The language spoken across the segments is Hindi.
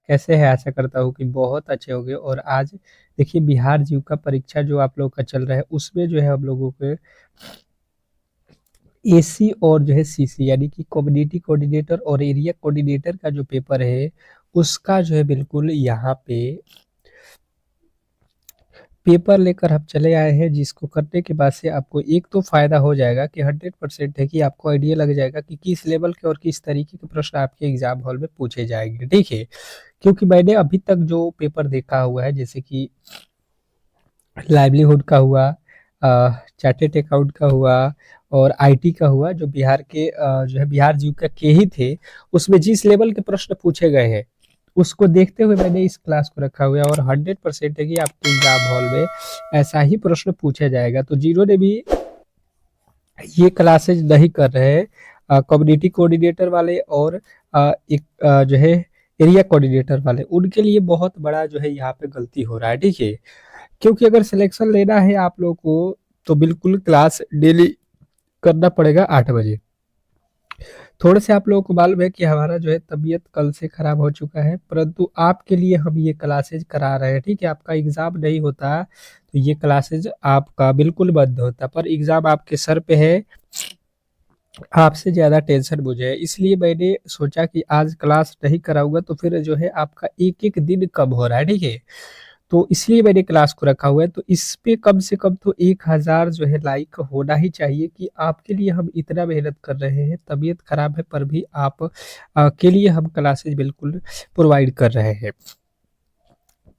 कैसे हैं? आशा करता हूँ कि बहुत अच्छे होंगे। और आज देखिए बिहार जीविका परीक्षा जो आप लोग का चल रहा है, उसमें जो है हम लोगों के एसी और जो है सीसी यानी कि कम्युनिटी कोऑर्डिनेटर और एरिया कोऑर्डिनेटर का जो पेपर है, उसका जो है बिल्कुल यहाँ पे पेपर लेकर हम चले आए हैं, जिसको करने के बाद से आपको एक तो फ़ायदा हो जाएगा कि 100% है कि आपको आइडिया लग जाएगा कि किस लेवल के और किस तरीके के प्रश्न आपके एग्ज़ाम हॉल में पूछे जाएँगे, ठीक है? क्योंकि मैंने अभी तक जो पेपर देखा हुआ है, जैसे कि लाइवलीहुड का हुआ, चार्टेड अकाउंट का हुआ और आईटी का हुआ, जो बिहार के जो है बिहार जीविका के ही थे, उसमें जिस लेवल के प्रश्न पूछे गए हैं, उसको देखते हुए मैंने इस क्लास को रखा हुआ है और 100% है कि आपके एग्जाम हॉल में ऐसा ही प्रश्न पूछा जाएगा। तो जिन्होंने भी ये क्लासेज नहीं कर रहे हैं, कम्युनिटी कोऑर्डिनेटर वाले और एक जो है एरिया कोऑर्डिनेटर वाले, उनके लिए बहुत बड़ा जो है यहाँ पे गलती हो रहा है, ठीक है? क्योंकि अगर सिलेक्शन लेना है आप लोग को, तो बिल्कुल क्लास डेली करना पड़ेगा 8 बजे। थोड़े से आप लोगों को मालूम है कि हमारा जो है तबीयत कल से खराब हो चुका है, परंतु आपके लिए हम ये क्लासेज करा रहे हैं, ठीक है? आपका एग्जाम नहीं होता तो ये क्लासेज आपका बिल्कुल बंद होता, पर एग्जाम आपके सर पे है, आपसे ज़्यादा टेंशन मुझे है। इसलिए मैंने सोचा कि आज क्लास नहीं कराऊंगा तो फिर जो है आपका एक एक दिन कम हो रहा है, ठीक है? तो इसलिए मैंने क्लास को रखा हुआ है। तो इस पे कम से कम तो 1000 जो है लाइक होना ही चाहिए कि आपके लिए हम इतना मेहनत कर रहे हैं, तबीयत खराब है पर भी आप के लिए हम क्लासेस बिल्कुल प्रोवाइड कर रहे हैं।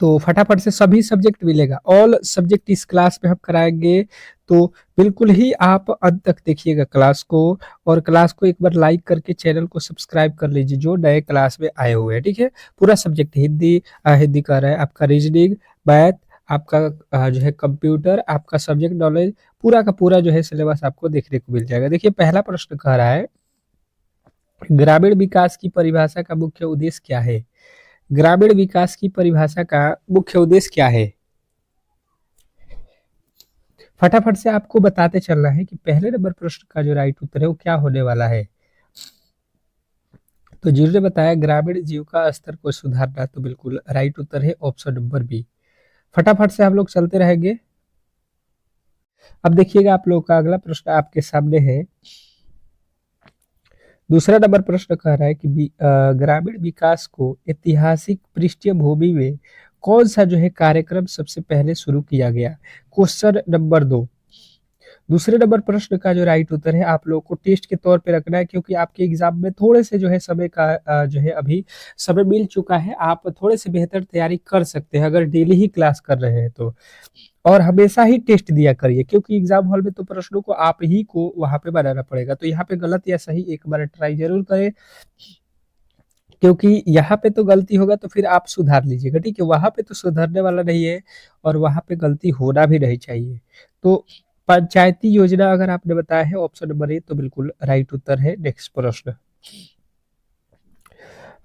तो फटाफट से सभी सब्जेक्ट मिलेगा, ऑल सब्जेक्ट इस क्लास में हम कराएंगे। तो बिल्कुल ही आप अंत तक देखिएगा क्लास को, और क्लास को एक बार लाइक करके चैनल को सब्सक्राइब कर लीजिए जो नए क्लास में आए हुए हैं, ठीक है? पूरा सब्जेक्ट हिंदी, हिंदी का रहा है आपका, रीजनिंग, मैथ, आपका जो है कंप्यूटर, आपका सब्जेक्ट नॉलेज, पूरा का पूरा जो है सिलेबस आपको देखने को मिल जाएगा। देखिए पहला प्रश्न कह रहा है, ग्रामीण विकास की परिभाषा का मुख्य उद्देश्य क्या है? ग्रामीण विकास की परिभाषा का मुख्य उद्देश्य क्या है? फटाफट से आपको बताते चलना है कि पहले नंबर प्रश्न का जो राइट उत्तर है वो क्या होने वाला है। तो जिन्होंने बताया ग्रामीण जीविका स्तर को सुधारना, तो बिल्कुल राइट उत्तर है ऑप्शन नंबर बी। फटाफट से हम लोग चलते रहेंगे। अब देखिएगा आप लोग का अगला प्रश्न आपके सामने है। दूसरा नंबर प्रश्न कह रहा है कि ग्रामीण विकास को ऐतिहासिक पृष्ठभूमि में कौन सा जो है कार्यक्रम सबसे पहले शुरू किया गया? Question number 2। दूसरे नंबर प्रश्न का जो राइट उत्तर है आप लोग को टेस्ट के तौर पे रखना है, क्योंकि आपके एग्जाम में थोड़े से जो है समय का जो है अभी समय मिल चुका है, आप थोड़े से बेहतर तैयारी कर सकते हैं अगर डेली ही क्लास कर रहे हैं तो। और हमेशा ही टेस्ट दिया करिए, क्योंकि एग्जाम हॉल में तो प्रश्नों को आप ही को वहां पे बनाना पड़ेगा। तो यहाँ पे गलत या सही एक बार ट्राई जरूर करें, क्योंकि यहाँ पे तो गलती होगा तो फिर आप सुधार लीजिएगा, ठीक है? वहां पे तो सुधारने वाला नहीं है और वहां पे गलती होना भी नहीं चाहिए। तो पंचायती योजना अगर आपने बताया है ऑप्शन नंबर ए, तो बिल्कुल राइट उत्तर है। नेक्स्ट प्रश्न,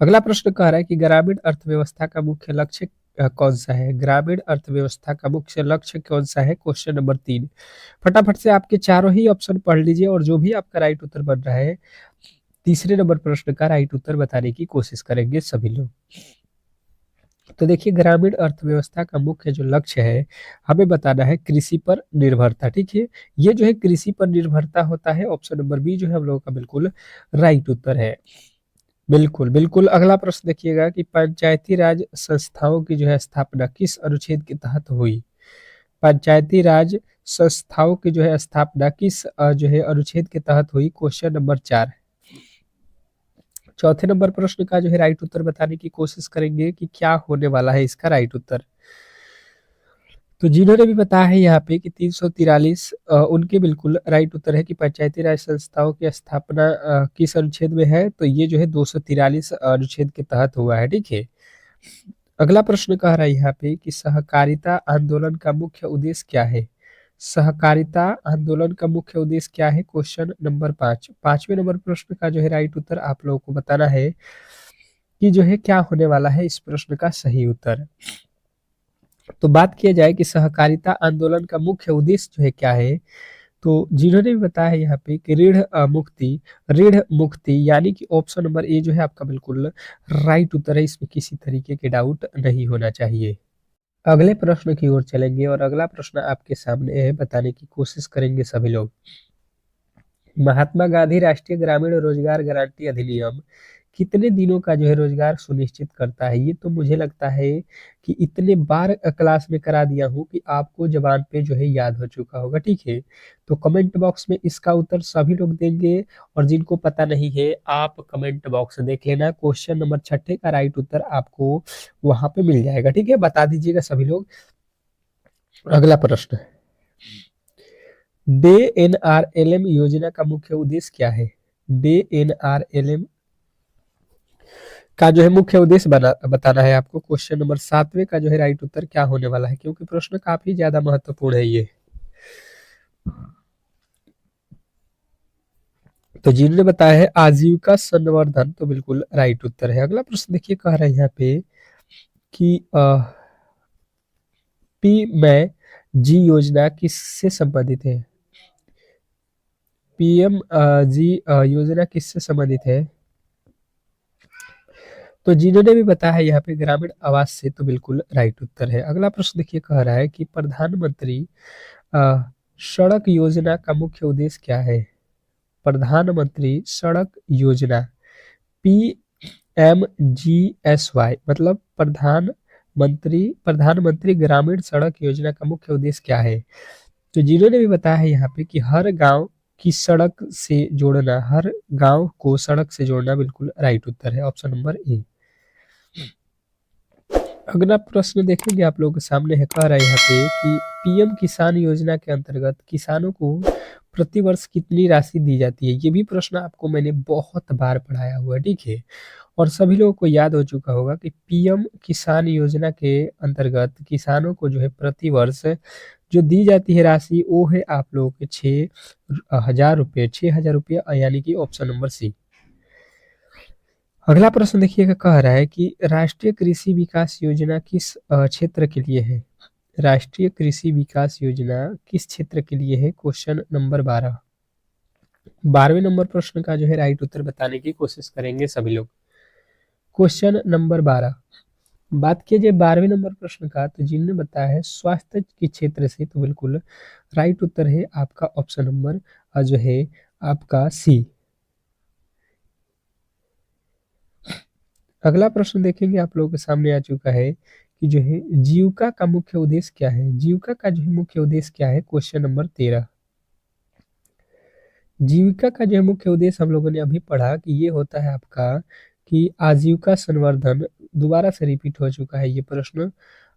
अगला प्रश्न कह रहा है कि ग्रामीण अर्थव्यवस्था का मुख्य लक्ष्य कौन सा है? ग्रामीण अर्थव्यवस्था का मुख्य लक्ष्य कौन सा है? Question number 3। फटाफट से आपके चारों ही ऑप्शन पढ़ लीजिए और जो भी आपका राइट उत्तर बन रहा है, तीसरे नंबर प्रश्न का राइट उत्तर बताने की कोशिश करेंगे सभी लोग। तो देखिए ग्रामीण अर्थव्यवस्था का मुख्य जो लक्ष्य है, हमें बताना है कृषि पर निर्भरता, ठीक है? ये जो है कृषि पर निर्भरता होता है। ऑप्शन नंबर बी जो है हम लोगों का बिल्कुल राइट उत्तर है। बिल्कुल, बिल्कुल। अगला प्रश्न देखिएगा कि पंचायती राज संस्थाओं की जो है स्थापना किस अनुच्छेद के तहत हुई? पंचायती राज संस्थाओं की जो है स्थापना किस जो है अनुच्छेद के तहत हुई? Question number 4। चौथे नंबर प्रश्न का जो है राइट उत्तर बताने की कोशिश करेंगे कि क्या होने वाला है इसका राइट उत्तर। तो जिन्होंने भी बताया है यहाँ पे कि 343, उनके बिल्कुल राइट उत्तर है कि पंचायती राज संस्थाओं की स्थापना किस अनुच्छेद में है? तो ये जो है 243 अनुच्छेद के तहत हुआ है, ठीक है? अगला प्रश्न कह रहा है यहाँ पे कि सहकारिता आंदोलन का मुख्य उद्देश्य क्या है? सहकारिता आंदोलन का मुख्य उद्देश्य क्या है? Question number 5। पांचवें नंबर प्रश्न का जो है राइट उत्तर आप लोगों को बताना है कि जो है क्या होने वाला है इस प्रश्न का सही उत्तर। तो बात किया जाए कि सहकारिता आंदोलन का मुख्य उद्देश्य जो है क्या है, तो जिन्होंने भी बताया है यहाँ पे कि ऋण मुक्ति यानी कि ऑप्शन नंबर ए जो है आपका बिल्कुल राइट उत्तर है, इसमें किसी तरीके के डाउट नहीं होना चाहिए। अगले प्रश्न की ओर चलेंगे और अगला प्रश्न आपके सामने है, बताने की कोशिश करेंगे सभी लोग। महात्मा गांधी राष्ट्रीय ग्रामीण रोजगार गारंटी अधिनियम कितने दिनों का जो है रोजगार सुनिश्चित करता है? ये तो मुझे लगता है कि इतने बार क्लास में करा दिया हूँ कि आपको जबान पे जो है याद हो चुका होगा, ठीक है? तो कमेंट बॉक्स में इसका उत्तर सभी लोग देंगे और जिनको पता नहीं है आप कमेंट बॉक्स देख लेना, क्वेश्चन नंबर 6 का राइट उत्तर आपको वहां पे मिल जाएगा, ठीक है? बता दीजिएगा सभी लोग। अगला प्रश्न, डे एनआरएलएम योजना का मुख्य उद्देश्य क्या है? डे एनआरएलएम का जो है मुख्य उद्देश्य बताना है आपको। क्वेश्चन नंबर 7वें का जो है राइट उत्तर क्या होने वाला है, क्योंकि प्रश्न काफी ज्यादा महत्वपूर्ण है ये। तो जिन्होंने बताया है आजीविका संवर्धन, तो बिल्कुल राइट उत्तर है। अगला प्रश्न देखिए, कह रहे हैं यहाँ पे कि पी मैं जी योजना किससे संबंधित है? पीएम जी योजना किससे संबंधित है? तो जिन्होंने भी बताया है यहाँ पे ग्रामीण आवास से, तो बिल्कुल राइट उत्तर है। अगला प्रश्न देखिए, कह रहा है कि प्रधानमंत्री सड़क योजना का मुख्य उद्देश्य क्या है? प्रधानमंत्री सड़क योजना PMGSY मतलब प्रधानमंत्री ग्रामीण सड़क योजना का मुख्य उद्देश्य क्या है? तो जिन्होंने भी बताया है यहाँ पे कि हर गांव की सड़क से जोड़ना, हर गांव को सड़क से जोड़ना, बिल्कुल राइट उत्तर है, ऑप्शन नंबर ए। अगला प्रश्न देखेंगे आप लोगों के सामने है, कह रहा है यहाँ पे कि पीएम किसान योजना के अंतर्गत किसानों को प्रति वर्ष कितनी राशि दी जाती है? ये भी प्रश्न आपको मैंने बहुत बार पढ़ाया हुआ है, ठीक है? और सभी लोगों को याद हो चुका होगा कि पीएम किसान योजना के अंतर्गत किसानों को जो है प्रति वर्ष जो दी जाती है राशि, वो है आप लोगों के 6,000 रुपये, 6,000 रुपये, यानी कि ऑप्शन नंबर सी। अगला प्रश्न देखिएगा, कह रहा है कि राष्ट्रीय कृषि विकास योजना किस क्षेत्र के लिए है? राष्ट्रीय कृषि विकास योजना किस क्षेत्र के लिए है? Question number 12। 12वें नंबर प्रश्न का जो है राइट उत्तर बताने की कोशिश करेंगे सभी लोग। क्वेश्चन नंबर 12, बात किया जाए 12वें नंबर प्रश्न का, तो जिन्होंने बताया है स्वास्थ्य के क्षेत्र से, तो बिल्कुल राइट उत्तर है आपका ऑप्शन नंबर जो है आपका सी। अगला प्रश्न देखेंगे, आप लोगों के सामने आ चुका है कि जो है जीविका का मुख्य उद्देश्य क्या है? जीविका का जो है मुख्य उद्देश्य क्या है? Question number 13। जीविका का जो है मुख्य उद्देश्य हम लोगों ने अभी पढ़ा कि ये होता है आपका कि आजीविका संवर्धन। दोबारा से रिपीट हो चुका है ये प्रश्न।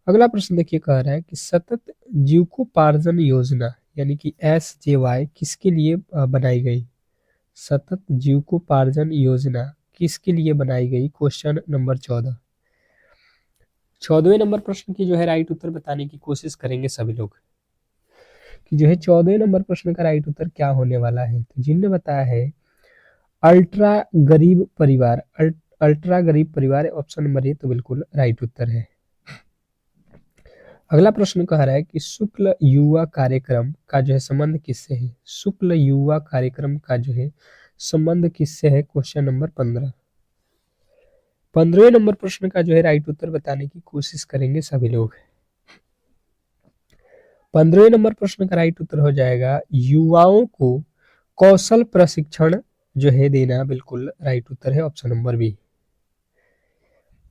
अगला प्रश्न देखिए, कह रहा है कि सतत जीविकोपार्जन योजना यानी कि SJY किसके लिए बनाई गई? सतत जीविकोपार्जन योजना किसके लिए बनाई गई? Question number 14। 14वें नंबर प्रश्न की जो है राइट उत्तर बताने की कोशिश करेंगे सभी लोग कि जो है 14वें नंबर प्रश्न का राइट उत्तर क्या होने वाला है। तो जिनने बताया है अल्ट्रा गरीब परिवार, अल्ट्रा गरीब परिवार, ऑप्शन नंबर ए, तो बिल्कुल राइट उत्तर है। अगला प्रश्न कह रहा है कि शुक्ल युवा कार्यक्रम का जो है संबंध किससे है? शुक्ल युवा कार्यक्रम का जो है संबंध किससे है? Question number 15। 15वें नंबर प्रश्न का जो है राइट उत्तर बताने की कोशिश करेंगे सभी लोग। 15वें नंबर प्रश्न का राइट उत्तर हो जाएगा युवाओं को कौशल प्रशिक्षण जो है देना, बिल्कुल राइट उत्तर है, ऑप्शन नंबर बी।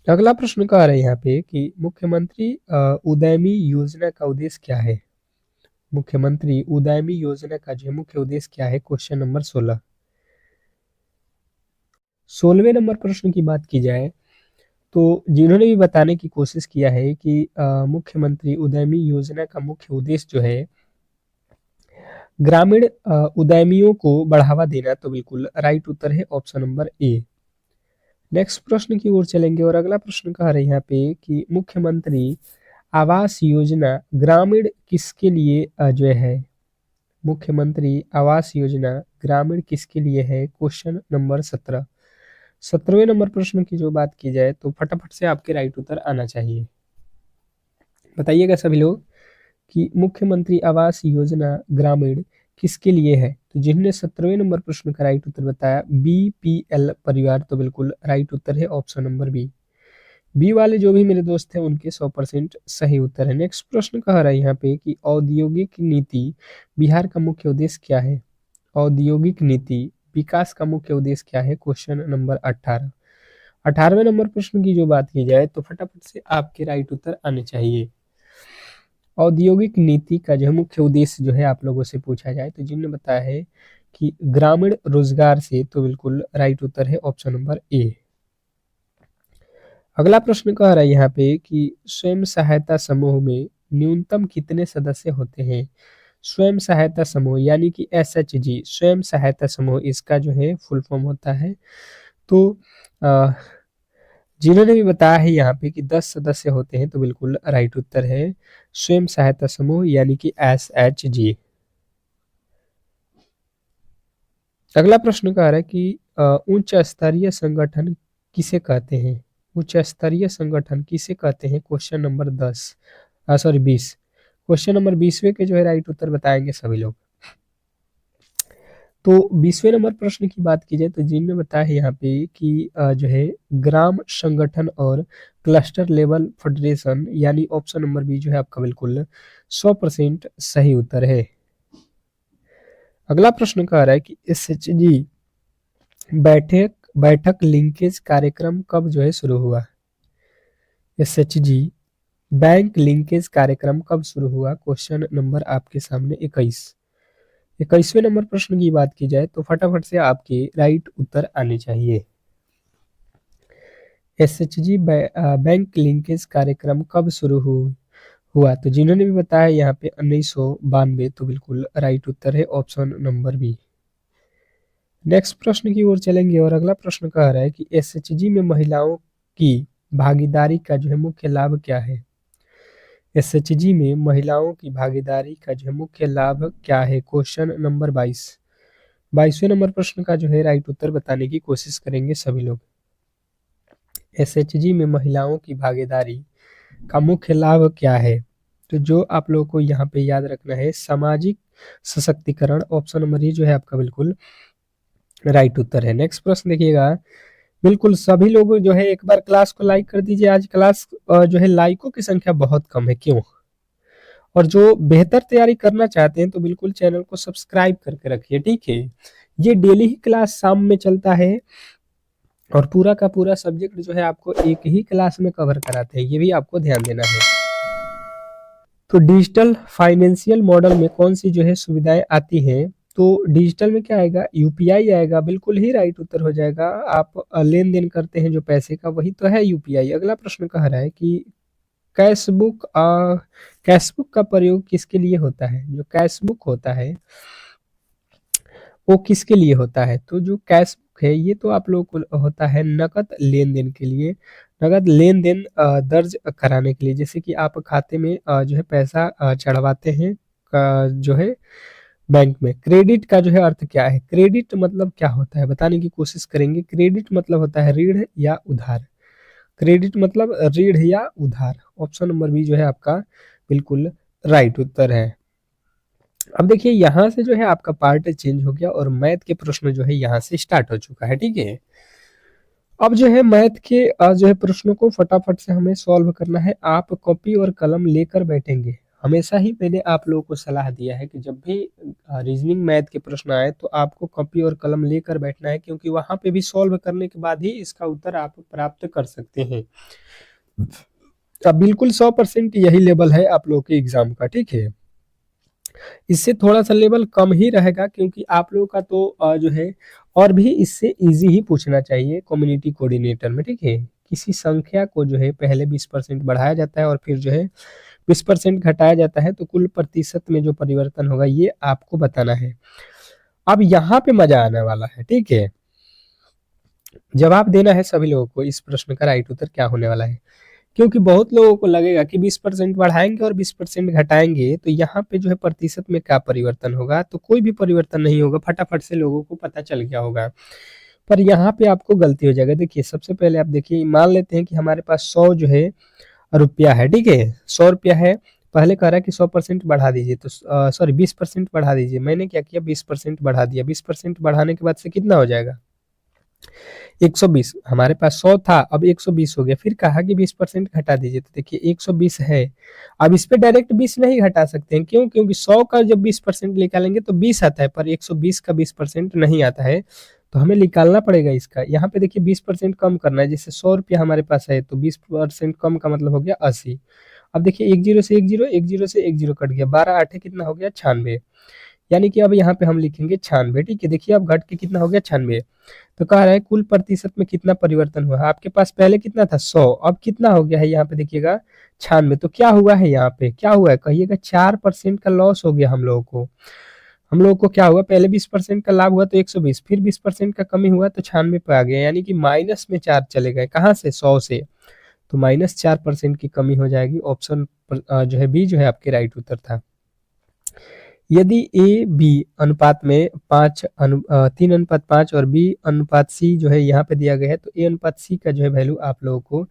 अगला प्रश्न कह रहा है यहाँ पे कि मुख्यमंत्री उद्यमी योजना का उद्देश्य क्या है? मुख्यमंत्री उद्यमी योजना का जो है मुख्य उद्देश्य क्या है? Question number 16। 16वें नंबर प्रश्न की बात की जाए, तो जिन्होंने भी बताने की कोशिश किया है कि मुख्यमंत्री उद्यमी योजना का मुख्य उद्देश्य जो है ग्रामीण उद्यमियों को बढ़ावा देना, तो बिल्कुल राइट उत्तर है, ऑप्शन नंबर ए। नेक्स्ट प्रश्न की ओर चलेंगे और अगला प्रश्न कह रहे हैं यहाँ पे कि मुख्यमंत्री आवास योजना ग्रामीण किसके लिए जो है? मुख्यमंत्री आवास योजना ग्रामीण किसके लिए है? Question number 17। 17वें नंबर प्रश्न की जो बात की जाए, तो फटाफट से आपके राइट उत्तर आना चाहिए। बताइएगा सभी लोग कि मुख्यमंत्री आवास योजना ग्रामीण किसके लिए है? तो जिन्होंने 17वें नंबर प्रश्न का राइट उत्तर बताया बीपीएल परिवार, तो बिल्कुल राइट उत्तर है ऑप्शन नंबर बी। बी वाले जो भी मेरे दोस्त हैं उनके 100% सही उत्तर है। नेक्स्ट प्रश्न कह रहा है यहाँ पे कि औद्योगिक नीति बिहार का मुख्य उद्देश्य क्या है? औद्योगिक नीति विकास का मुख्य उद्देश्य क्या है? Question number 18। 18वें नंबर प्रश्न की जो बात की जाए तो फटाफट से आपके राइट उत्तर आने चाहिए। औद्योगिक नीति का जो मुख्य उद्देश्य जो है आप लोगों से पूछा जाए तो जिन्होंने बताया है कि ग्रामीण रोजगार से, तो बिल्कुल राइट उत्तर है ऑप्शन नंबर ए। अगला प्रश्न कह रहा है यहाँ पे कि स्वयं सहायता समूह में न्यूनतम कितने सदस्य होते हैं? स्वयं सहायता समूह यानी कि एसएचजी, स्वयं सहायता समूह, इसका जो है फुल फॉर्म होता है। तो जिन्होंने भी बताया है यहाँ पे कि 10 सदस्य होते हैं, तो बिल्कुल राइट उत्तर है स्वयं सहायता समूह यानी कि एसएचजी। अगला प्रश्न कह रहा है कि उच्च स्तरीय संगठन किसे कहते हैं? उच्च स्तरीय संगठन किसे कहते हैं? Question number 20। क्वेश्चन नंबर 20वें के जो है राइट उत्तर बताएंगे सभी लोग। तो 20वें नंबर प्रश्न की बात की जाए तो जिन्होंने बताया है यहाँ पे कि जो है ग्राम संगठन और क्लस्टर लेवल फेडरेशन, यानी ऑप्शन नंबर बी जो है आपका बिल्कुल 100% सही उत्तर है। अगला प्रश्न कह रहा है कि एसएचजी बैठक लिंकेज कार्यक्रम कब जो है शुरू हुआ? एसएचजी बैंक लिंकेज कार्यक्रम कब शुरू हुआ? क्वेश्चन नंबर आपके सामने 21वें नंबर प्रश्न की बात की जाए तो फटाफट से आपके राइट उत्तर आने चाहिए। एसएचजी बैंक लिंकेज कार्यक्रम कब शुरू हुआ? तो जिन्होंने भी बताया यहाँ पे 1992, तो बिल्कुल राइट उत्तर है ऑप्शन नंबर बी। नेक्स्ट प्रश्न की ओर चलेंगे और अगला प्रश्न कह रहा है कि एसएचजी में महिलाओं की भागीदारी का जो है मुख्य लाभ क्या है? एसएचजी में महिलाओं की भागीदारी का जो है मुख्य लाभ क्या है? क्वेश्चन नंबर 22वें नंबर प्रश्न का जो है राइट उत्तर बताने की कोशिश करेंगे सभी लोग। एसएचजी में महिलाओं की भागीदारी का मुख्य लाभ क्या है? तो जो आप लोगों को यहाँ पे याद रखना है सामाजिक सशक्तिकरण, ऑप्शन नंबर ए जो है आपका बिल्कुल राइट उत्तर है। नेक्स्ट प्रश्न देखिएगा, बिल्कुल सभी लोग जो है एक बार क्लास को लाइक कर दीजिए। आज क्लास जो है लाइकों की संख्या बहुत कम है, क्यों? और जो बेहतर तैयारी करना चाहते हैं तो बिल्कुल चैनल को सब्सक्राइब करके रखिए, ठीक है। ये डेली ही क्लास शाम में चलता है और पूरा का पूरा सब्जेक्ट जो है आपको एक ही क्लास में कवर कराते हैं, ये भी आपको ध्यान देना है। तो डिजिटल फाइनेंशियल मॉडल में कौन सी जो है सुविधाएं आती हैं? तो डिजिटल में क्या आएगा? यूपीआई आएगा, बिल्कुल ही राइट उत्तर हो जाएगा। आप लेन देन करते हैं जो पैसे का, वही तो है यूपीआई। अगला प्रश्न कह रहा है कि कैशबुक का प्रयोग किसके लिए होता है? जो कैशबुक होता है वो किसके लिए होता है? तो जो कैशबुक है ये तो आप लोगों को होता है नकद लेन देन के लिए, नकद लेन देन दर्ज कराने के लिए। जैसे कि आप खाते में जो है पैसा चढ़वाते हैं जो है बैंक में। क्रेडिट का जो है अर्थ क्या है? क्रेडिट मतलब क्या होता है बताने की कोशिश करेंगे। क्रेडिट मतलब होता है ऋण या उधार। क्रेडिट मतलब ऋण या उधार। ऑप्शन नंबर बी जो है आपका बिल्कुल राइट उत्तर है। अब देखिए यहाँ से जो है आपका पार्ट चेंज हो गया और मैथ के प्रश्न जो है यहाँ से स्टार्ट हो चुका है, ठीक है। अब जो है मैथ के जो है प्रश्नों को फटाफट से हमें सॉल्व करना है। आप कॉपी और कलम लेकर बैठेंगे। हमेशा ही मैंने आप लोगों को सलाह दिया है कि जब भी रीजनिंग मैथ के प्रश्न आए तो आपको कॉपी और कलम लेकर बैठना है, क्योंकि वहां पे भी सॉल्व करने के बाद ही इसका उत्तर आप प्राप्त कर सकते हैं। अब बिल्कुल 100% यही लेवल है आप लोगों के एग्जाम का, ठीक है। इससे थोड़ा सा लेवल कम ही रहेगा क्योंकि आप लोगों का तो जो है और भी इससे इजी ही पूछना चाहिए कम्युनिटी कोऑर्डिनेटर में, ठीक है। किसी संख्या को जो है पहले 20% बढ़ाया जाता है और फिर जो है 20% घटाया जाता है, तो कुल प्रतिशत में जो परिवर्तन होगा ये आपको बताना है। अब यहाँ पे मजा आने वाला है, ठीक है। जवाब देना है सभी लोगों को इस प्रश्न का राइट उत्तर क्या होने वाला है, क्योंकि बहुत लोगों को लगेगा कि 20% बढ़ाएंगे और 20% घटाएंगे तो यहाँ पे जो है प्रतिशत में क्या परिवर्तन होगा, तो कोई भी परिवर्तन नहीं होगा, फटाफट से लोगों को पता चल गया होगा। पर यहाँ पे आपको गलती हो जाएगा। देखिए सबसे पहले आप देखिए, मान लेते हैं कि हमारे पास 100 जो है रुपया है, ठीक है, 100 रुपया है। पहले कह रहा है कि 100% बढ़ा दीजिए, तो सॉरी 20% बढ़ा दीजिए। मैंने क्या किया, 20% बढ़ा दिया। 20% बढ़ाने के बाद से कितना हो जाएगा, 120। हमारे पास 100 था, अब 120 हो गया। फिर कहा कि 20% घटा दीजिए, तो देखिए 120 है। अब इस पे डायरेक्ट 20 नहीं घटा सकते हैं, क्यों? क्योंकि 100 का जब 20% निकालेंगे तो 20 आता है, पर 120 का 20% नहीं आता है, तो हमें निकालना पड़ेगा इसका। यहाँ पे देखिए 20% कम करना है, जैसे 100 रुपया हमारे पास है, तो 20% कम का मतलब हो गया 80। अब देखिए एक जीरो से एक जीरो, एक जीरो से एक जीरो कट गया, 12 आठे कितना हो गया, 96। यानी कि अब यहाँ पे हम लिखेंगे 96। ठीक है, देखिए अब घट के कितना हो गया, 96। तो कह रहा है कुल प्रतिशत में कितना परिवर्तन हुआ है। आपके पास पहले कितना था, 100, अब कितना हो गया है यहाँ पे देखिएगा, 96। तो क्या हुआ है यहाँ पे, क्या हुआ है कहिएगा, 4% का लॉस हो गया हम लोगों को। हम लोगों को क्या हुआ, पहले 20% का लाभ हुआ तो 120, फिर 20% का कमी हुआ तो 96 पे आ गया, यानी कि माइनस में 4 चले गए, कहाँ से, 100 से। तो -4% की कमी हो जाएगी। ऑप्शन जो है बी जो है आपके राइट उत्तर था। यदि ए बी अनुपात में 3:5 और बी अनुपात सी जो है यहाँ पे दिया गया है, तो ए अनुपात सी का जो है वैल्यू आप लोगों को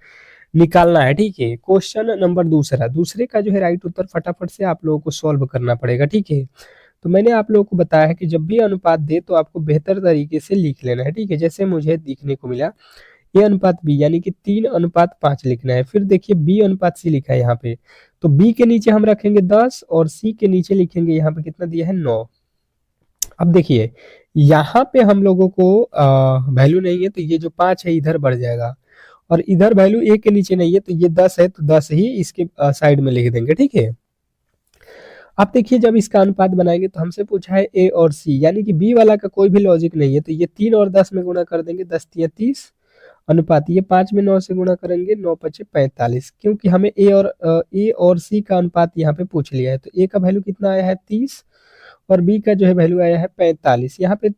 निकालना है। ठीक है, क्वेश्चन नंबर दूसरे का जो है राइट उत्तर फटाफट से आप लोगों को सॉल्व करना पड़ेगा। ठीक है, तो मैंने आप लोगों को बताया है कि जब भी अनुपात दे तो आपको बेहतर तरीके से लिख लेना है। ठीक है, जैसे मुझे दिखने को मिला ए अनुपात बी, यानी कि 3:5 लिखना है। फिर देखिए बी अनुपात सी लिखा है यहाँ पे, तो बी के नीचे हम रखेंगे 10 और सी के नीचे लिखेंगे यहाँ पे कितना दिया है, 9। अब देखिए यहाँ पे हम लोगों को वैल्यू नहीं है, तो ये जो 5 है इधर बढ़ जाएगा, और इधर वैल्यू ए के नीचे नहीं है, तो ये 10 है, तो 10 ही इसके साइड में लिख देंगे। ठीक है, अब देखिए जब इसका अनुपात बनाएंगे तो हमसे पूछा है ए और सी, यानी कि बी वाला का कोई भी लॉजिक नहीं है, तो ये 3 और 10 में गुणा कर देंगे, 10 तिया 30 अनुपात, ये 5 में 9 से गुणा करेंगे, 9 पचे 45, क्योंकि हमें ए और सी का अनुपात यहाँ पे पूछ लिया है। तो ए का वैल्यू कितना आया है, 30, और बी का जो है वैल्यू आया है 45। यहाँ पे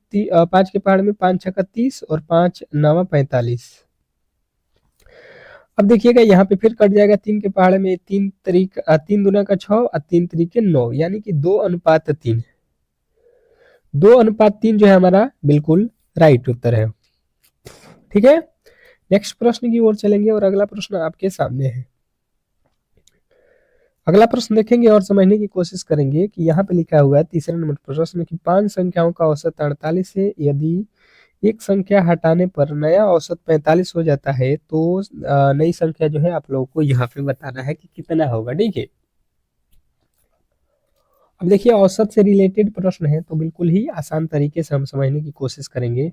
5 के पहाड़ में 5 छक्का 30 और 5 नवा 45। अब देखिएगा यहाँ पे फिर कट जाएगा 3 के पहाड़ में, 3 दूना का 6 और 3 तरीके 9, यानी कि 2:3। 2:3 जो है हमारा बिल्कुल राइट उत्तर है। ठीक है, नेक्स्ट प्रश्न की ओर चलेंगे और अगला प्रश्न आपके सामने है। अगला प्रश्न देखेंगे और समझने की कोशिश करेंगे कि यहाँ पे लिखा हुआ है तीसरे नंबर प्रश्न में कि 5 संख्याओं का औसत 48 है, यदि एक संख्या हटाने पर नया औसत 45 हो जाता है, तो नई संख्या जो है आप लोगों को यहाँ पे बताना है कि कितना होगा। ठीक है, अब देखिए औसत से रिलेटेड प्रश्न है, तो बिल्कुल ही आसान तरीके से हम समझने की कोशिश करेंगे।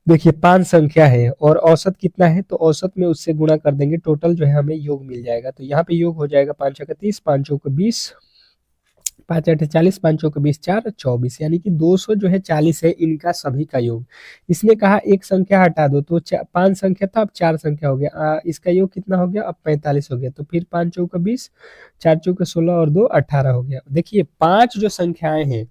देखिए 5 संख्या है और औसत कितना है, तो औसत में उससे गुणा कर देंगे, टोटल जो है हमें योग मिल जाएगा। तो यहाँ पे योग हो जाएगा 5 छक्का 30, 5 चौके 20, 5 आठे 40, 5 चौके 20, 4 24, यानी कि 200 जो है 40 है इनका सभी का योग। इसने कहा एक संख्या हटा दो, तो 5 संख्या था, अब 4 संख्या हो गया, इसका योग कितना हो गया, अब 45 हो गया। तो फिर 5 चौके 20, 4 चौके 16 और 2 18 हो गया। देखिए 5 जो संख्याएं हैं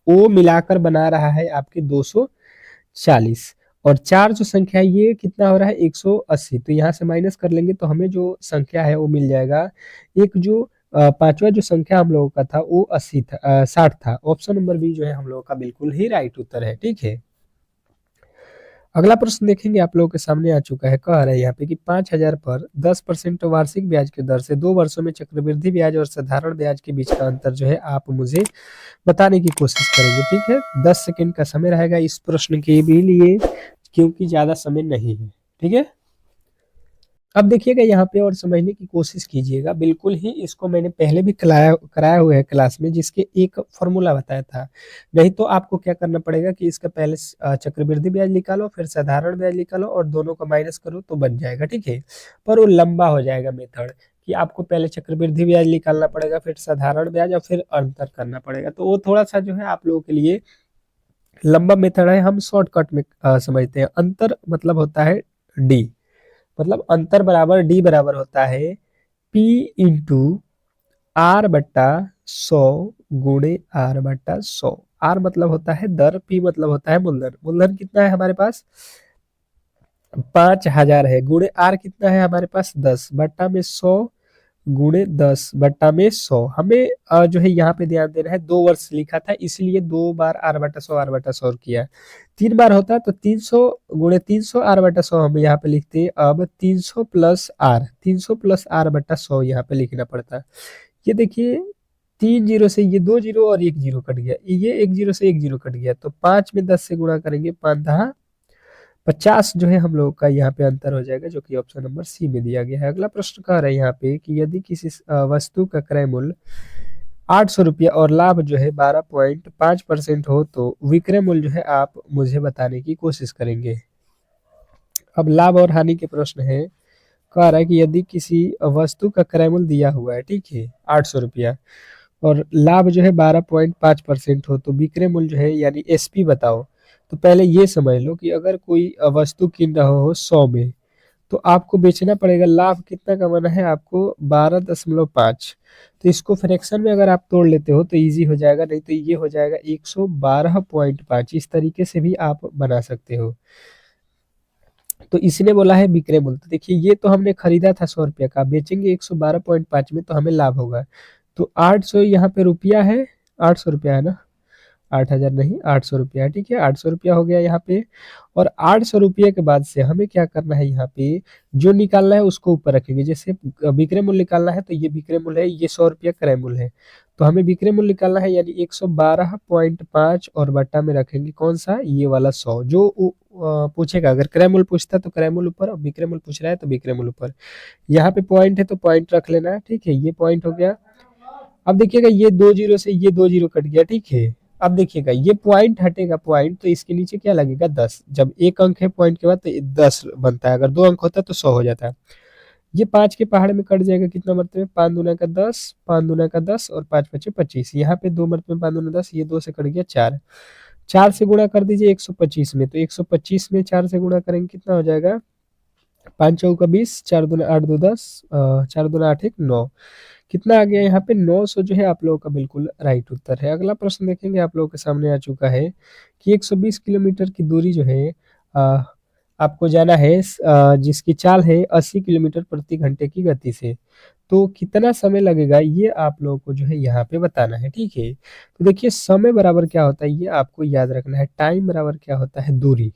वो मिलाकर बना रहा है आपके 240, और 4 जो संख्या है ये कितना हो रहा है, 180। तो यहाँ से माइनस कर लेंगे तो हमें जो संख्या है वो मिल जाएगा। एक जो पांचवा जो संख्या हम लोगों का था वो 60 था। ऑप्शन नंबर बी जो है हम लोगों का बिल्कुल ही राइट उत्तर है। ठीक है, अगला प्रश्न देखेंगे आप लोगों के सामने आ चुका है। कह रहा है यहाँ पे कि 5,000 पर 10% वार्षिक ब्याज की दर से 2 वर्षों में चक्रवृद्धि ब्याज और साधारण ब्याज के बीच का अंतर जो है आप मुझे बताने की कोशिश करेंगे। ठीक है, 10 सेकंड का समय रहेगा इस प्रश्न के भी लिए, क्योंकि ज्यादा समय नहीं है। ठीक है, अब देखिएगा यहाँ पे और समझने की कोशिश कीजिएगा। बिल्कुल ही इसको मैंने पहले भी कराया हुआ है क्लास में, जिसके एक फॉर्मूला बताया था। नहीं तो आपको क्या करना पड़ेगा कि इसका पहले चक्रवृद्धि ब्याज निकालो, फिर साधारण ब्याज निकालो और दोनों का माइनस करो तो बन जाएगा। ठीक है, पर वो लंबा हो जाएगा मेथड, कि आपको पहले चक्रवृद्धि ब्याज निकालना पड़ेगा, फिर साधारण ब्याज और फिर अंतर करना पड़ेगा। तो वो थोड़ा सा जो है आप लोगों के लिए लंबा मेथड है। हम शॉर्टकट में समझते हैं। अंतर मतलब होता है डी, मतलब अंतर बराबर डी बराबर होता है पी इंटू आर बट्टा 100 गुणे आर बट्टा 100। आर मतलब होता है दर, पी मतलब होता है मूलधन। मूलधन कितना है हमारे पास, 5,000 है, गुणे आर कितना है हमारे पास 10, बट्टा में 100 गुणे 10 बट्टा में 100। हमें जो है यहाँ पे ध्यान देना है, 2 वर्ष लिखा था इसलिए 2 बार r/100 किया। 3 बार होता तो 300 गुणे 300 r/100 हम यहाँ पे लिखते। अब 300 प्लस r/100 यहाँ पे लिखना पड़ता। ये देखिए 3 जीरो से ये 2 जीरो और 1 जीरो कट गया, ये 1 जीरो से 1 जीरो कट गया, तो 5 में 10 से गुणा करेंगे, 5 दहा 50 जो है हम लोग का यहाँ पे अंतर हो जाएगा, जो कि ऑप्शन नंबर सी में दिया गया है। अगला प्रश्न कह रहा है यहाँ पे कि यदि किसी वस्तु का क्रय मूल्य 800 रुपया और लाभ जो है 12.5% हो तो विक्रय मूल्य जो है आप मुझे बताने की कोशिश करेंगे। अब लाभ और हानि के प्रश्न है। कह रहा है कि यदि किसी वस्तु का क्रय मूल्य दिया हुआ है, ठीक है, 800 रुपया और लाभ जो है 12.5% हो तो विक्रय मूल्य जो है यानी एसपी बताओ। तो पहले ये समझ लो कि अगर कोई वस्तु किन रहा हो 100 में, तो आपको बेचना पड़ेगा, लाभ कितना कमाना है आपको 12.5। तो इसको फ्रैक्शन में अगर आप तोड़ लेते हो तो इजी हो जाएगा, नहीं तो ये हो जाएगा 112.5। इस तरीके से भी आप बना सकते हो। तो इसने बोला है विक्रय मूल्य, तो देखिए ये तो हमने खरीदा था 100 रुपये का, बेचेंगे 112.5 में तो हमें लाभ होगा। तो 800 यहाँ पे रुपया है, 800 रुपया है ना, 8,000 नहीं 800 रुपया है, ठीक है, 800 रुपया हो गया यहाँ पे। और 800 रुपये के बाद से हमें क्या करना है, यहाँ पे जो निकालना है उसको ऊपर रखेंगे। जैसे विक्रय मूल्य निकालना है तो ये विक्रय मूल्य है, ये 100 रुपया क्रय मूल्य है, तो हमें विक्रय मूल्य निकालना है यानी 112.5 और बट्टा में रखेंगे कौन सा, ये वाला 100 जो पूछेगा। अगर क्रय मूल्य पूछता है तो क्रय मूल्य ऊपर, और विक्रय मूल्य पूछ रहा है तो विक्रय मूल्य ऊपर। यहाँ पे पॉइंट है तो पॉइंट रख लेना है, ठीक है, ये पॉइंट हो गया। अब देखिएगा ये 2 जीरो से ये 2 जीरो कट गया, ठीक है। अब देखिएगा ये पॉइंट हटेगा, पॉइंट तो इसके नीचे क्या लगेगा 10। जब एक अंक है पॉइंट के बाद तो 10 बनता है, अगर 2 अंक होता है तो 100 हो जाता है। ये 5 के पहाड़ में कट जाएगा, कितना मरते में 5 दूना का 10, 5 दूना का 10 और 5 पचे 25। यहाँ पे 2 मरते में 5 दूना 10, ये 2 से कट गया 4। 4 से गुणा कर दीजिए 125 में, तो 125 में 4 से गुणा करेंगे कितना हो जाएगा, 5 चौका 20, 4 दूना 8 दो 10, 4 दूना 8 1 9। कितना आ गया यहाँ पे 900 जो है आप लोगों का बिल्कुल राइट उत्तर है। अगला प्रश्न देखेंगे, आप लोगों के सामने आ चुका है कि 120 किलोमीटर की दूरी जो है आपको जाना है, जिसकी चाल है 80 किलोमीटर प्रति घंटे की गति से, तो कितना समय लगेगा ये आप लोगों को जो है यहाँ पे बताना है, ठीक है। तो देखिए समय बराबर क्या होता है ये आपको याद रखना है, टाइम बराबर क्या होता है दूरी।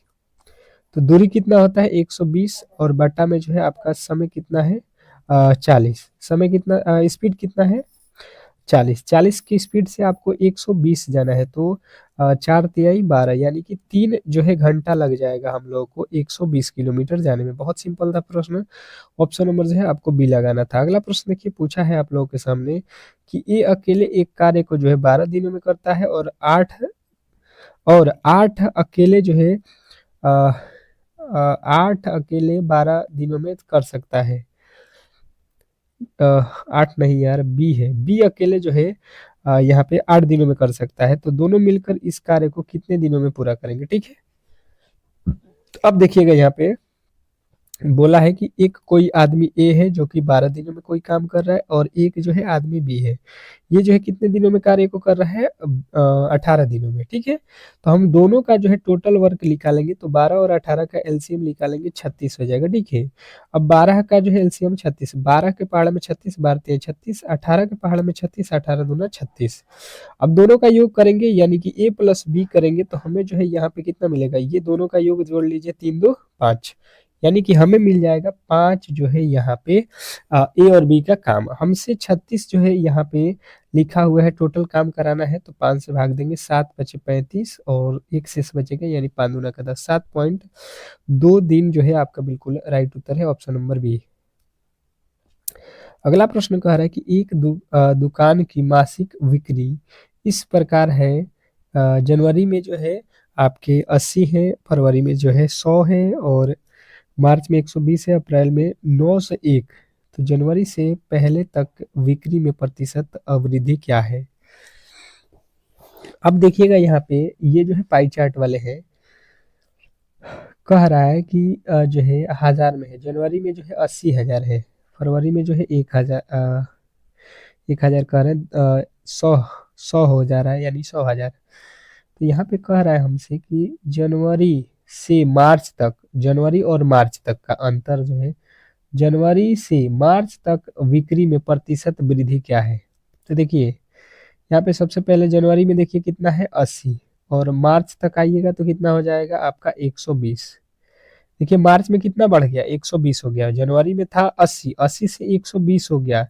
तो दूरी कितना होता है 120 और बटा में जो है आपका समय कितना है 40। समय कितना, स्पीड कितना है 40। 40 की स्पीड से आपको 120 जाना है, तो 4 तिहाई 12 यानी कि 3 जो है घंटा लग जाएगा हम लोगों को 120 किलोमीटर जाने में। बहुत सिंपल था प्रश्न, ऑप्शन नंबर जो है आपको बी लगाना था। अगला प्रश्न देखिए पूछा है आप लोगों के सामने कि ए अकेले एक कार्य को जो है 12 दिनों में करता है और 8 अकेले जो है 8 अकेले 12 दिनों में कर सकता है। 8 नहीं यार, बी है, बी अकेले जो है यहाँ पे 8 दिनों में कर सकता है, तो दोनों मिलकर इस कार्य को कितने दिनों में पूरा करेंगे, ठीक है। तो अब देखिएगा यहाँ पे बोला है कि एक कोई आदमी ए है जो कि 12 दिनों में कोई काम कर रहा है और एक जो है आदमी बी है, ये जो है कितने दिनों में कार्य को कर रहा है 18 दिनों में, ठीक है। तो हम दोनों का जो है टोटल वर्क निकालेंगे, तो 12 और 18 का एलसीएम निकालेंगे 36 हो जाएगा, ठीक है। अब 12 का जो है एलसीएम 36, 12 के पहाड़ में 36, 12 तिहाई 36, 18 के पहाड़ में 36, 18 दूना 36। अब दोनों का योग करेंगे यानी कि ए प्लस बी करेंगे, तो हमें जो है यहाँ पे कितना मिलेगा, ये दोनों का योग जोड़ लीजिए, 3 2 5, यानी कि हमें मिल जाएगा 5 जो है यहाँ पे ए और बी का काम। हमसे 36 जो है यहाँ पे लिखा हुआ है टोटल काम कराना है, तो 5 से भाग देंगे, 7 बचे 35 और एक शेष बचेगा यानी 5 दूना का 10, 7.2 दिन जो है आपका बिल्कुल राइट उत्तर है, ऑप्शन नंबर बी। अगला प्रश्न कह रहा है कि एक दुकान की मासिक बिक्री इस प्रकार है, जनवरी में जो है आपके 80 है, फरवरी में जो है 100 है और मार्च में 120 है, अप्रैल में 9 से 1। तो जनवरी से पहले तक बिक्री में प्रतिशत वृद्धि क्या है। अब देखिएगा यहाँ पे ये जो है पाई चार्ट वाले हैं, कह रहा है कि जो है हजार में है, जनवरी में जो है 80,000 है, फरवरी में जो है 1,000 1,000 कह रहे हैं, 100 हो जा रहा है यानी 100,000। तो यहाँ पे कह रहा है हमसे कि जनवरी से मार्च तक, जनवरी और मार्च तक का अंतर जो है जनवरी से मार्च तक बिक्री में प्रतिशत वृद्धि क्या है? तो देखिए यहाँ पे सबसे पहले जनवरी में देखिए कितना है 80, और मार्च तक आइएगा तो कितना हो जाएगा आपका 120। देखिए मार्च में कितना बढ़ गया 120 हो गया, जनवरी में था 80, 80 से 120 हो गया।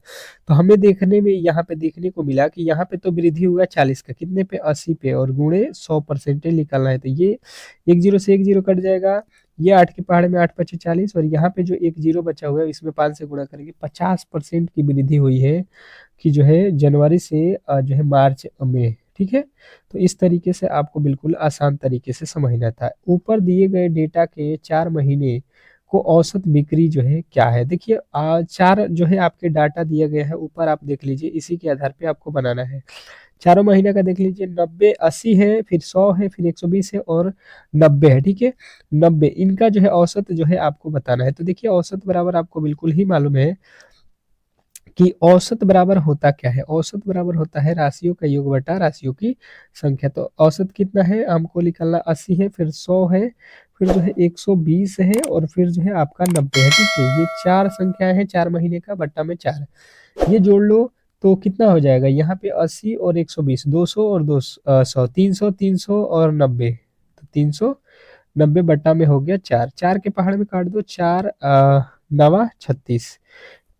तो हमें देखने में यहाँ पे देखने को मिला कि यहाँ पे तो वृद्धि हुआ 40 का, कितने पे 80 पे, और गुणे 100% निकालना है। तो ये एक जीरो से एक जीरो कट जाएगा, ये 8 के पहाड़े में 8 पचे 40, और यहाँ पे जो एक जीरो बचा हुआ है इसमें 5 से गुणा करेंगे, 50% की वृद्धि हुई है कि जो है जनवरी से जो है मार्च में। ठीक है, तो इस तरीके से आपको बिल्कुल आसान तरीके से समझना था। ऊपर दिए गए डेटा के 4 महीने को औसत बिक्री जो है क्या है? देखिए 4 जो है आपके डाटा दिया गया है, ऊपर आप देख लीजिए, इसी के आधार पे आपको बनाना है। चारों महीने का देख लीजिए, 90, 80 है, फिर 100 है, फिर 120 है और 90 है। ठीक है, 90 इनका जो है औसत जो है आपको बताना है। तो देखिए औसत बराबर आपको बिल्कुल ही मालूम है कि औसत बराबर होता क्या है? औसत बराबर होता है राशियों का योग बटा राशियों की संख्या। तो औसत कितना है हमको निकालना, 80 है, फिर 100 है, फिर जो है 120 है, और फिर जो है आपका 90 है। ठीक है, ये 4 संख्याएं हैं, 4 महीने का बट्टा में 4, ये जोड़ लो तो कितना हो जाएगा यहाँ पे 80 और 120, 200 और 200, 300, 300 और 90, तो 390 बट्टा में हो गया 4, 4 के पहाड़ में काट दो, 4 नवा 36,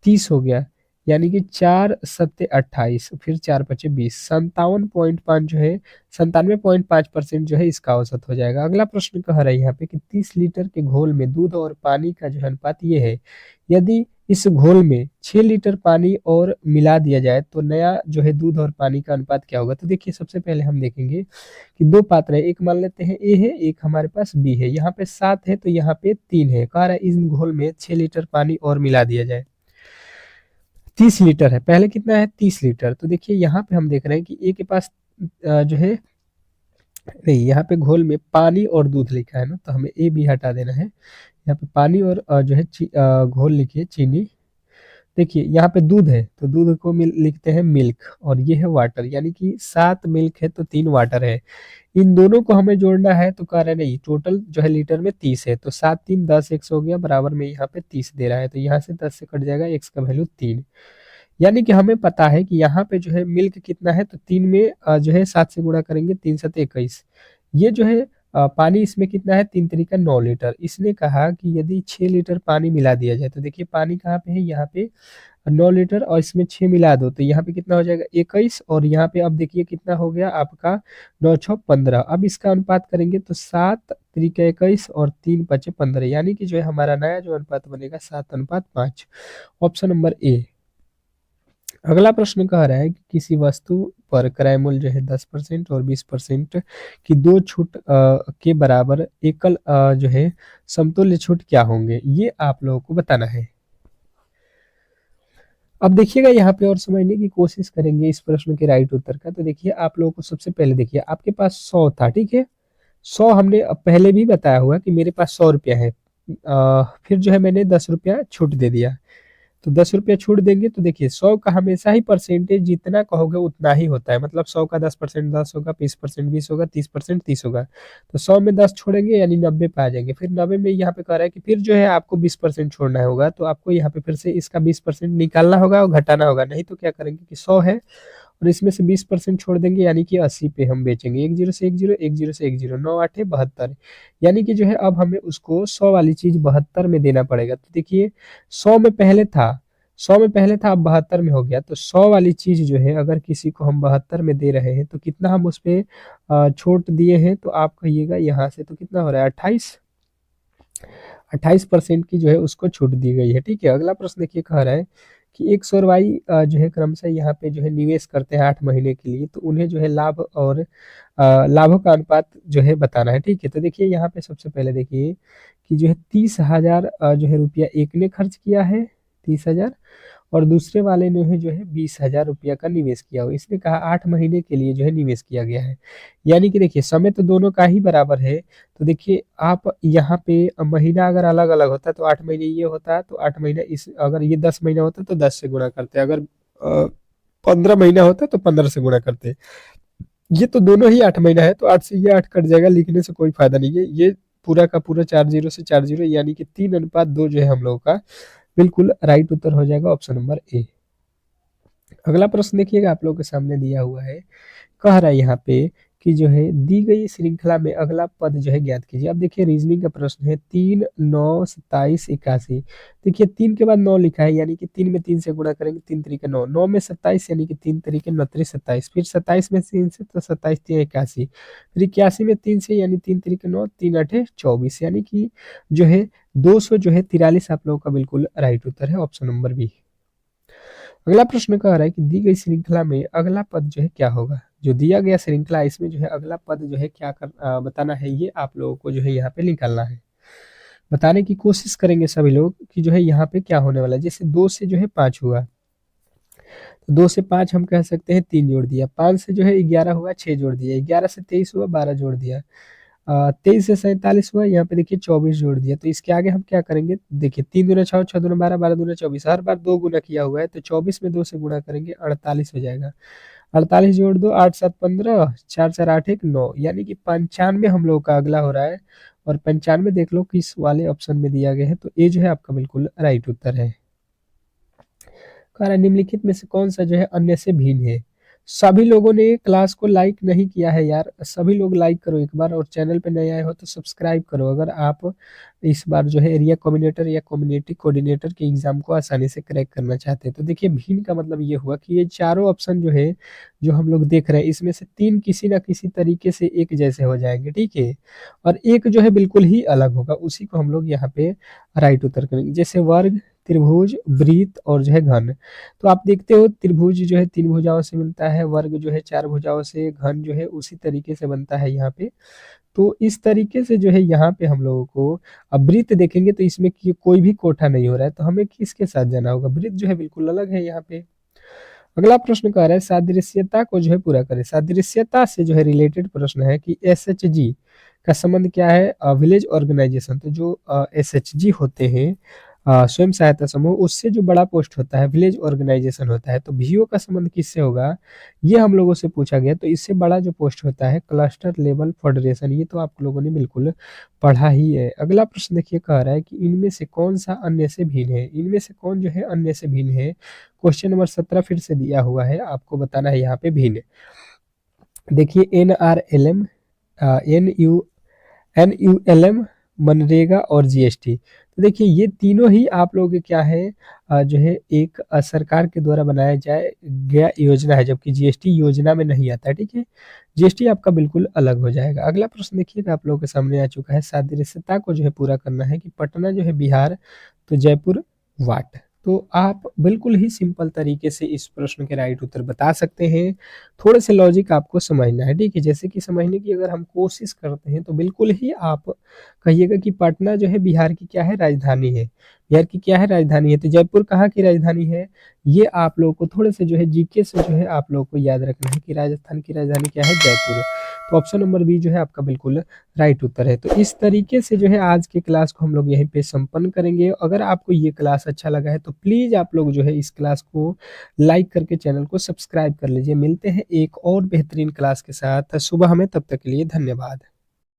30 हो गया, यानी कि 4 सत्ते 28, फिर 4 पचे 20, 57.5 जो है 97.5% जो है इसका औसत हो जाएगा। अगला प्रश्न कह रहा है यहाँ पे कि 30 लीटर के घोल में दूध और पानी का जो है अनुपात ये है, यदि इस घोल में 6 लीटर पानी और मिला दिया जाए तो नया जो है दूध और पानी का अनुपात क्या होगा? तो देखिए सबसे पहले हम देखेंगे कि दो पात्र है, एक मान लेते हैं ए है, एक हमारे पास बी है, यहाँ पे 7 है तो यहाँ पे 3 है, कह रहा है इस घोल में 6 लीटर पानी और मिला दिया जाए, 30 लीटर है, पहले कितना है 30 लीटर। तो देखिए यहाँ पे हम देख रहे हैं कि ए के पास जो है, नहीं यहाँ पे घोल में पानी और दूध लिखा है ना, तो हमें ए भी हटा देना है। यहाँ पे पानी और जो है घोल लिखिए चीनी। देखिए यहाँ पे दूध है तो दूध को लिखते हैं मिल्क, और ये है वाटर, यानी कि 7 मिल्क है तो 3 वाटर है। इन दोनों को हमें जोड़ना है, तो कह रहे नहीं, टोटल जो है लीटर में 30 है, तो 7 3 10 एक्स हो गया, बराबर में यहाँ पे 30 दे रहा है, तो यहाँ से 10 से कट जाएगा, एक्स का वैल्यू 3। यानी कि हमें पता है कि यहाँ पे जो है मिल्क कितना है, तो 3 में जो है 7 से गुणा करेंगे, 3 7 21। ये जो है पानी इसमें कितना है, 3 तरीका 9 लीटर। इसने कहा कि यदि 6 लीटर पानी मिला दिया जाए, तो देखिए पानी कहाँ पे है, यहाँ पे 9 लीटर, और इसमें 6 मिला दो तो यहाँ पे कितना हो जाएगा 21, और यहाँ पे अब देखिए कितना हो गया आपका 9 6 15। अब इसका अनुपात करेंगे तो 7 त्रिका 21 और 3 पचे 15, यानी कि जो है हमारा नया जो अनुपात बनेगा 7:5, ऑप्शन नंबर ए। अगला प्रश्न कह रहा है कि किसी वस्तु पर क्रय मूल्य जो है 10% और 20% की दो छूट के बराबर एकल जो है समतुल्य छूट क्या होंगे, ये आप लोगों को बताना है। अब देखिएगा यहाँ पे और समझने की कोशिश करेंगे इस प्रश्न के राइट उत्तर का। तो देखिए आप लोगों को सबसे पहले देखिए आपके पास 100 था, ठीक है, 100 हमने पहले भी बताया हुआ कि मेरे पास 100 रुपया है, फिर जो है मैंने 10 रुपया छूट दे दिया, तो 10 रुपया छूट देंगे, तो देखिए 100 का हमेशा ही परसेंटेज जितना कहोगे उतना ही होता है, मतलब 100 का 10% 10 होगा, 20% 20 होगा, 30% 30 होगा, तो 100 में 10 छोड़ेंगे यानी 90 पे आ जाएंगे। फिर 90 में यहाँ पे कह रहा है कि फिर जो है आपको 20% छोड़ना होगा, तो आपको यहाँ पे फिर से इसका 20% निकालना होगा और घटाना होगा, नहीं तो क्या करेंगे कि 100 है और इसमें से 20% छोड़ देंगे, यानी कि 80 पे हम बेचेंगे, एक जीरो से एक जीरो, एक जीरो से एक जीरो, 9 8 72, यानी कि जो है अब हमें उसको 100 वाली चीज 72 में देना पड़ेगा। तो देखिए 100 में पहले था, 100 में पहले था, अब 72 में हो गया, तो 100 वाली चीज जो है अगर किसी को हम 72 में दे रहे हैं तो कितना हम उस पर छूट दिए हैं, तो आप कहिएगा यहाँ से तो कितना हो रहा है 28% की जो है उसको छूट दी गई है। ठीक है, अगला प्रश्न देखिए कह रहा है कि एक सौरवाई जो है क्रमशः यहाँ पे जो है निवेश करते हैं 8 महीने के लिए, तो उन्हें जो है लाभ और लाभों का अनुपात जो है बताना है। ठीक है, तो देखिए यहाँ पे सबसे पहले देखिए कि जो है 30,000 जो है रुपया एक ने खर्च किया है, 30,000, और दूसरे वाले ने जो है 20,000 रुपया का निवेश किया हो। इसने कहा 8 महीने के लिए जो है निवेश किया गया है, यानी कि देखिए समय तो दोनों का ही बराबर है। तो देखिए आप यहाँ पे महीना अगर अलग अलग होता है तो 8 महीने ये होता है, तो 8 महीना इस, अगर ये 10 महीना होता तो 10 से गुणा करते, अगर 15 महीना होता तो 15 से गुणा करते। ये तो दोनों ही 8 महीना है, तो 8 से ये 8 कट जाएगा, लिखने से कोई फायदा नहीं है, ये पूरा का पूरा 4 जीरो से 4 जीरो, यानी कि 3:2 जो है हम लोगों का बिल्कुल राइट उत्तर हो जाएगा ऑप्शन नंबर ए। अगला प्रश्न देखिएगा आप लोगों के सामने दिया हुआ है, कह रहा है यहाँ पे कि जो है दी गई श्रृंखला में अगला पद जो है ज्ञात कीजिए। अब देखिए रीजनिंग का प्रश्न है, 3, 9, 27, 81। देखिए 3 के बाद 9 लिखा है, यानी कि 3 में 3 से गुणा करेंगे, 3 तरीके 9, 9 में 27 यानी कि 3 तरीके 9 त्रिक 27, फिर 27 में 3 से तो 27 3 81, फिर 81 में 3 से यानी 3 तरीके 9, 3 8 24, यानी कि जो है 200 जो है 43 आप लोगों का बिल्कुल राइट उत्तर है ऑप्शन नंबर बी। अगला प्रश्न कह रहा है कि दी गई श्रृंखला में अगला पद जो है क्या होगा। जो दिया गया श्रृंखला इसमें जो है अगला पद जो है क्या बताना है, ये आप लोगों को जो है यहाँ पे निकालना है। बताने की कोशिश करेंगे सभी लोग कि जो है यहाँ पे क्या होने वाला है। जैसे 2 से जो है 5 हुआ, तो 2 से 5 हम कह सकते हैं 3 जोड़ दिया, 5 से जो है 11 हुआ 6 जोड़ दिया, 11 से 23 हुआ 12 जोड़ दिया, 23 से 47 हुआ, यहाँ पे देखिए 24 जोड़ दिया। तो इसके आगे हम क्या करेंगे, देखिए 3 दूना 6, 6 दूना 12, 12 दूना 24, हर बार 2 गुना किया हुआ है, तो 24 में 2 से गुणा करेंगे 48 हो जाएगा। 48 जोड़ दो, 8 7 15, 4 4 8 1 9, यानी कि 95 हम लोग का अगला हो रहा है। और 95 देख लो किस वाले ऑप्शन में दिया गया है, तो ये जो है आपका बिल्कुल राइट उत्तर है। कह रहा है निम्नलिखित में से कौन सा जो है अन्य से भिन्न है। सभी लोगों ने क्लास को लाइक नहीं किया है यार, सभी लोग लाइक करो एक बार, और चैनल पे नए आए हो तो सब्सक्राइब करो अगर आप इस बार जो है एरिया कोऑर्डिनेटर या कम्युनिटी कोऑर्डिनेटर के एग्जाम को आसानी से क्रैक करना चाहते हैं। तो देखिए भिन्न का मतलब ये हुआ कि ये चारों ऑप्शन जो है जो हम लोग देख रहे हैं इसमें से 3 किसी ना किसी तरीके से एक जैसे हो जाएंगे, ठीक है, और एक जो है बिल्कुल ही अलग होगा, उसी को हम लोग यहाँ पे राइट उत्तर करेंगे। जैसे वर्ग, त्रिभुज, वृत्त और जो है घन। तो आप देखते हो त्रिभुज जो है 3 भुजाओं से मिलता है, वर्ग जो है 4 भुजाओं से, घन जो है उसी तरीके से बनता है यहाँ पे। तो इस तरीके से जो है यहाँ पे हम लोगों को, अब वृत्त देखेंगे तो इसमें कोई भी कोठा नहीं हो रहा है, तो हमें किसके साथ जाना होगा, वृत्त जो है बिल्कुल अलग है यहाँ पे। अगला प्रश्न कह रहा है सादृश्यता को जो है पूरा करें। सादृश्यता से जो है रिलेटेड प्रश्न है कि एसएचजी का संबंध क्या है, विलेज ऑर्गेनाइजेशन। तो जो एसएचजी होते हैं स्वयं सहायता समूह, उससे जो बड़ा पोस्ट होता है विलेज ऑर्गेनाइजेशन होता है, तो वीओ का संबंध किससे होगा, ये हम लोगों से पूछा गया। तो इससे बड़ा जो पोस्ट होता है क्लस्टर लेवल फेडरेशन, ये तो आप लोगों ने बिल्कुल पढ़ा ही है। अगला प्रश्न देखिए कह रहा है कि इनमें से कौन सा अन्य से भिन्न है, इनमें से कौन जो है अन्य से भिन्न है। क्वेश्चन नंबर 17 फिर से दिया हुआ है, आपको बताना है यहाँ पे भिन्न। देखिए NRLM, NULM, मनरेगा और जीएसटी। तो देखिए ये तीनों ही आप लोग के क्या है, जो है एक सरकार के द्वारा बनाया जाए गया योजना है, जबकि जीएसटी योजना में नहीं आता है, ठीक है। जीएसटी आपका बिल्कुल अलग हो जाएगा। अगला प्रश्न देखिएगा आप लोगों के सामने आ चुका है, सादृश्यता को जो है पूरा करना है कि पटना जो है बिहार, तो जयपुर वाट। तो आप बिल्कुल ही सिंपल तरीके से इस प्रश्न के राइट उत्तर बता सकते हैं। थोड़े से लॉजिक आपको समझना है, ठीक है। जैसे कि समझने की अगर हम कोशिश करते हैं तो बिल्कुल ही आप कहिएगा कि पटना जो है बिहार की क्या है, राजधानी है। बिहार की क्या है, राजधानी है। तो जयपुर कहाँ की राजधानी है, ये आप लोगों को थोड़े से जो है जीके से जो है आप लोगों को याद रखना है कि राजस्थान की राजधानी क्या है, जयपुर। तो ऑप्शन नंबर बी जो है आपका बिल्कुल राइट उत्तर है। तो इस तरीके से जो है आज के क्लास को हम लोग यहीं पे संपन्न करेंगे। अगर आपको ये क्लास अच्छा लगा है तो प्लीज आप लोग जो है इस क्लास को लाइक करके चैनल को सब्सक्राइब कर लीजिए। मिलते हैं एक और बेहतरीन क्लास के साथ सुबह में, तब तक के लिए धन्यवाद।